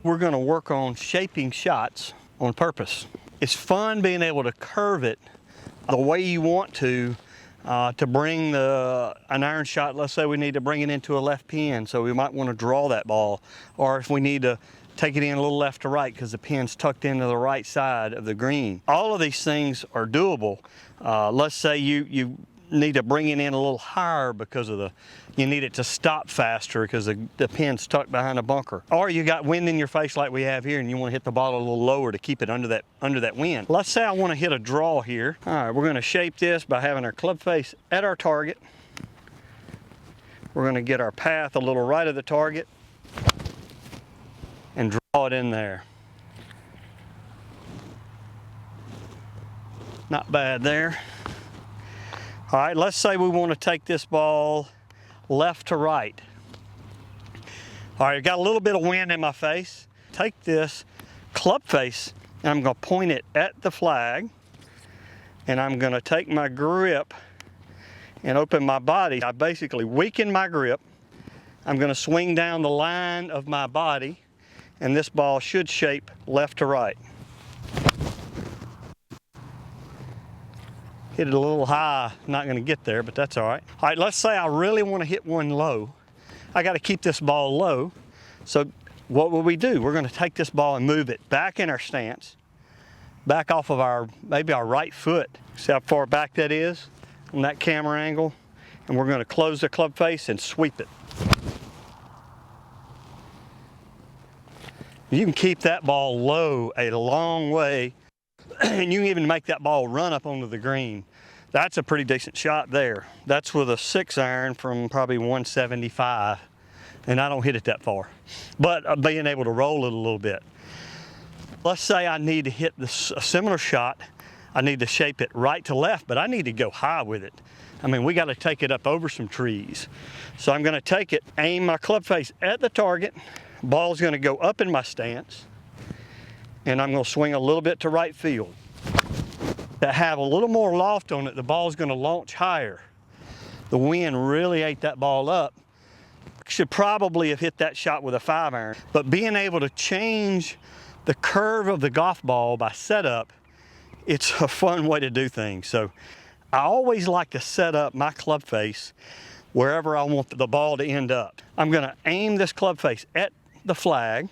We're going to work on shaping shots on purpose. It's fun being able to curve it the way you want to bring an iron shot. Let's say we need to bring it into a left pin, so we might want to draw that ball, or if we need to take it in a little left to right because the pin's tucked into the right side of the green. All of these things are doable. Let's say you need to bring it in a little higher because of you need it to stop faster because the pin's tucked behind a bunker. Or you got wind in your face like we have here and you want to hit the ball a little lower to keep it under that wind. Let's say I want to hit a draw here. All right, we're going to shape this by having our club face at our target. We're going to get our path a little right of the target and draw it in there. Not bad there. All right, let's say we want to take this ball left to right. All right, I got a little bit of wind in my face. Take this club face and I'm going to point it at the flag, and I'm going to take my grip and open my body. I basically weaken my grip. I'm going to swing down the line of my body, and this ball should shape left to right. Hit it a little high, not going to get there, but that's all right. All right, let's say I really want to hit one low. I got to keep this ball low. So what will we do? We're going to take this ball and move it back in our stance, back off of maybe our right foot. See how far back that is on that camera angle? And we're going to close the club face and sweep it. You can keep that ball low a long way, and you can even make that ball run up onto the green. That's a pretty decent shot there. That's with a 6-iron from probably 175, and I don't hit it that far. But being able to roll it a little bit. Let's say I need to hit a similar shot. I need to shape it right to left, but I need to go high with it. I mean, we got to take it up over some trees. So I'm going to take it, aim my club face at the target. Ball's going to go up in my stance, and I'm going to swing a little bit to right field. To have a little more loft on it, the ball's going to launch higher. The wind really ate that ball up. Should probably have hit that shot with a 5-iron, but being able to change the curve of the golf ball by setup, it's a fun way to do things. So I always like to set up my club face wherever I want the ball to end up. I'm going to aim this club face at the flag,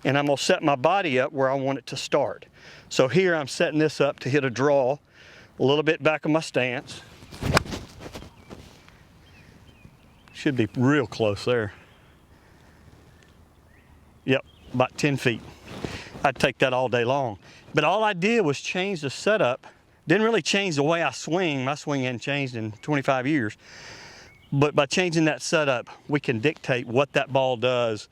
and I'm going to set my body up where I want it to start. So here I'm setting this up to hit a draw a little bit back of my stance. Should be real close there. Yep, about 10 feet. I'd take that all day long. But all I did was change the setup. Didn't really change the way I swing. My swing hadn't changed in 25 years. But by changing that setup, we can dictate what that ball does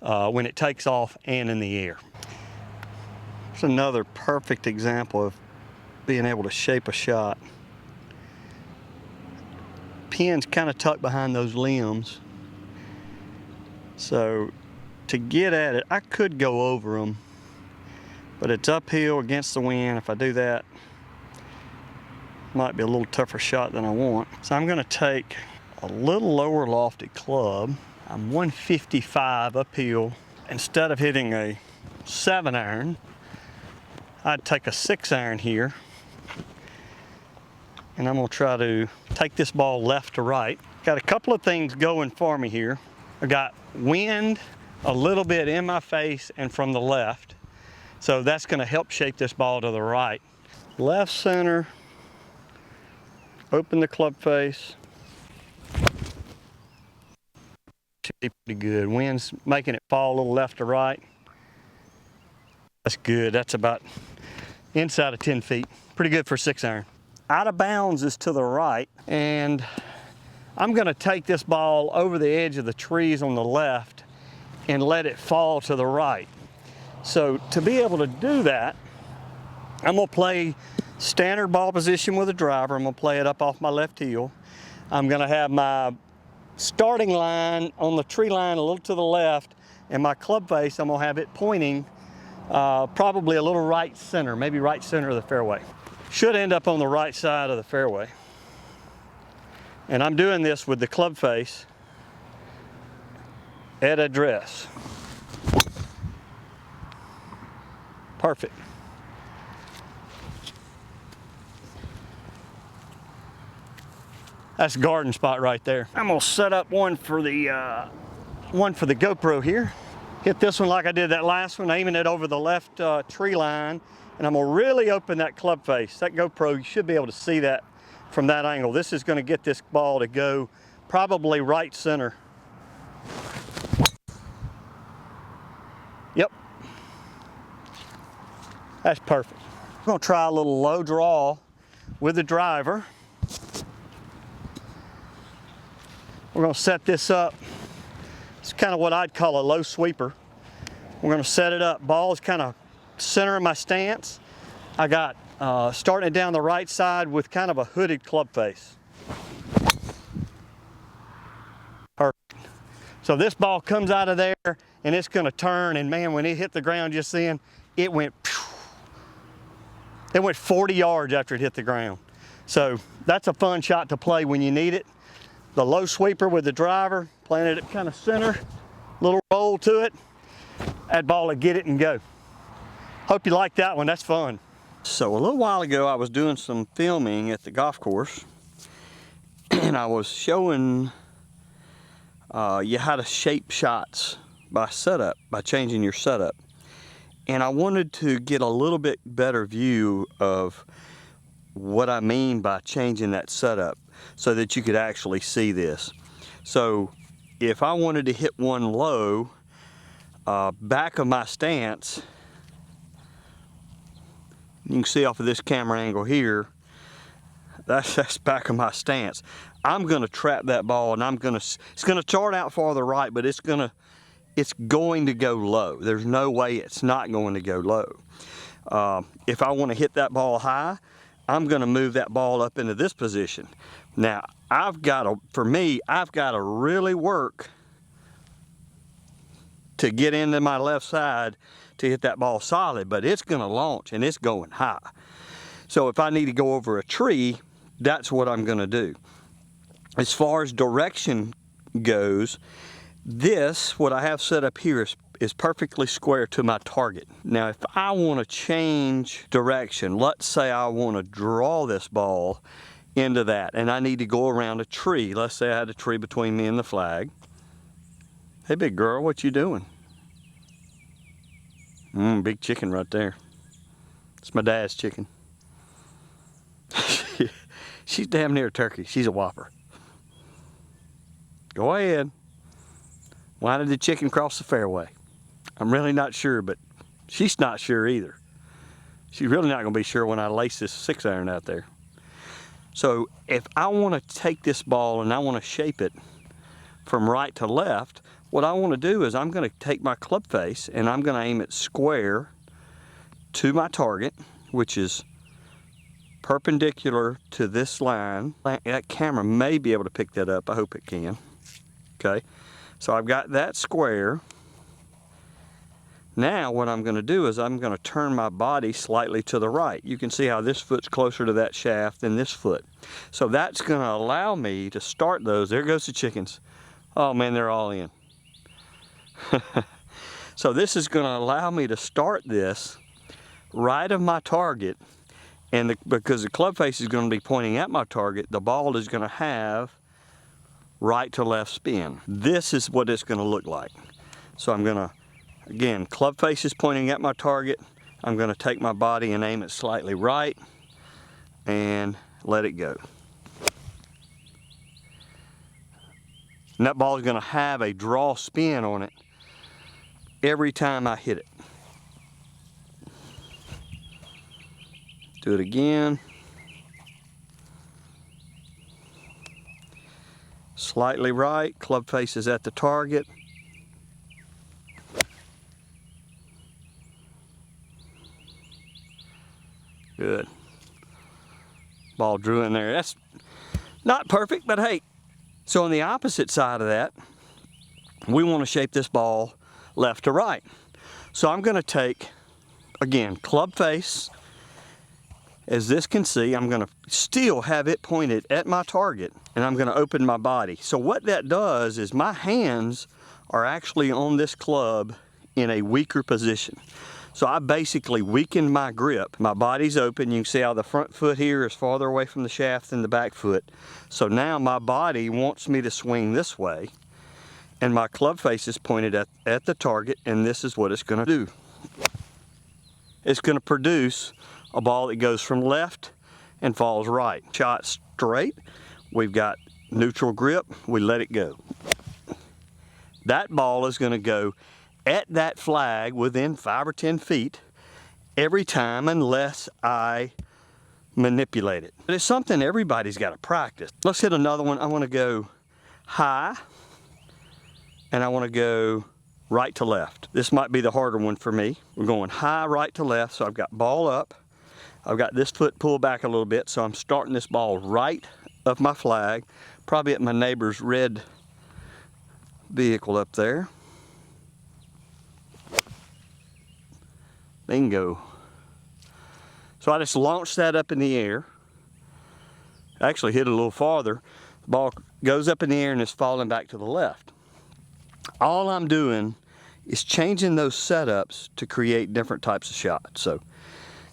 when it takes off and in the air. It's another perfect example of being able to shape a shot. Pin's kind of tucked behind those limbs. So to get at it, I could go over them, but it's uphill against the wind. If I do that, might be a little tougher shot than I want. So I'm gonna take a little lower lofted club. I'm 155 uphill. Instead of hitting a 7-iron, I'd take a 6-iron here, and I'm gonna try to take this ball left to right. Got a couple of things going for me here. I got wind a little bit in my face and from the left, so that's gonna help shape this ball to the right. Left center, open the club face. Should be pretty good. Wind's making it fall a little left to right. That's good. That's about inside of 10 feet. Pretty good for a 6-iron. Out of bounds is to the right, and I'm going to take this ball over the edge of the trees on the left and let it fall to the right. So to be able to do that, I'm going to play standard ball position with a driver. I'm going to play it up off my left heel. I'm going to have my starting line on the tree line a little to the left, and my club face, I'm going to have it pointing probably a little right center, maybe right center of the fairway. Should end up on the right side of the fairway. And I'm doing this with the club face at address. Perfect. That's a garden spot right there. I'm gonna set up one for the GoPro here. Hit this one like I did that last one, aiming it over the left tree line, and I'm gonna really open that club face. That GoPro, you should be able to see that from that angle. This is gonna get this ball to go probably right center. Yep. That's perfect. I'm gonna try a little low draw with the driver. We're gonna set this up. It's kind of what I'd call a low sweeper. We're gonna set it up. Ball is kind of center of my stance. I got starting it down the right side with kind of a hooded club face. Perfect. So this ball comes out of there and it's gonna turn, and man, when it hit the ground just then, it went 40 yards after it hit the ground. So that's a fun shot to play when you need it. The low sweeper with the driver, planted it kind of center, little roll to it, that ball to get it and go. Hope you like that one, that's fun. So a little while ago I was doing some filming at the golf course, and I was showing you how to shape shots by setup, by changing your setup. And I wanted to get a little bit better view of what I mean by changing that setup so that you could actually see this. So if I wanted to hit one low, back of my stance, you can see off of this camera angle here, that's back of my stance. I'm gonna trap that ball, and it's gonna chart out farther right, but it's going to go low. There's no way it's not going to go low. If I want to hit that ball high, I'm going to move that ball up into this position. Now, I've got to really work to get into my left side to hit that ball solid, but it's going to launch and it's going high. So if I need to go over a tree, that's what I'm going to do. As far as direction goes, what I have set up here is perfectly square to my target. Now, if I want to change direction, let's say I want to draw this ball into that, and I need to go around a tree. Let's say I had a tree between me and the flag. Hey, big girl, what you doing? Big chicken right there. It's my dad's chicken. She's damn near a turkey. She's a whopper. Go ahead. Why did the chicken cross the fairway? I'm really not sure, but she's not sure either. She's really not going to be sure when I lace this 6-iron out there. So if I want to take this ball and I want to shape it from right to left, what I want to do is I'm going to take my club face and I'm going to aim it square to my target, which is perpendicular to this line. That camera may be able to pick that up. I hope it can. Okay. So I've got that square. Now what I'm going to do is I'm going to turn my body slightly to the right. You can see how this foot's closer to that shaft than this foot. So that's going to allow me to start those. There goes the chickens. Oh man, they're all in. So this is going to allow me to start this right of my target, and because the club face is going to be pointing at my target, the ball is going to have right to left spin. This is what it's going to look like. So I'm going to, again, club face is pointing at my target. I'm going to take my body and aim it slightly right and let it go. And that ball is going to have a draw spin on it every time I hit it. Do it again. Slightly right, club face is at the target. Good. Ball drew in there. That's not perfect, but hey. So on the opposite side of that, we want to shape this ball left to right. So I'm going to take, again, club face. As this can see, I'm going to still have it pointed at my target, and I'm going to open my body. So what that does is my hands are actually on this club in a weaker position. So So I basically weakened my grip. My body's open. You can see how the front foot here is farther away from the shaft than the back foot. So now my body wants me to swing this way, and my club face is pointed at the target, and this is what it's going to do. It's going to produce a ball that goes from left and falls right. Shot straight, we've got neutral grip, we let it go. That ball is going to go at that flag within 5 or 10 feet every time unless I manipulate it. But it's something everybody's got to practice. Let's hit another one. I want to go high and I want to go right to left. This might be the harder one for me. We're going high, right to left, so I've got ball up. I've got this foot pulled back a little bit, so I'm starting this ball right of my flag, probably at my neighbor's red vehicle up there. Bingo. So I just launched that up in the air. Actually hit it a little farther. The ball goes up in the air and it's falling back to the left. All I'm doing is changing those setups to create different types of shots. So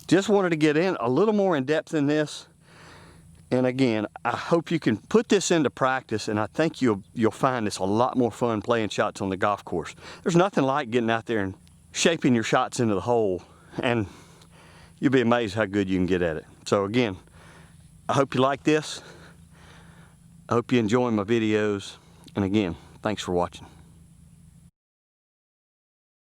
just wanted to get in a little more in depth in this. And again, I hope you can put this into practice, and I think you'll find this a lot more fun playing shots on the golf course. There's nothing like getting out there and shaping your shots into the hole, and you'll be amazed how good you can get at it. So again, I hope you like this. I hope you enjoy my videos, and again, thanks for watching.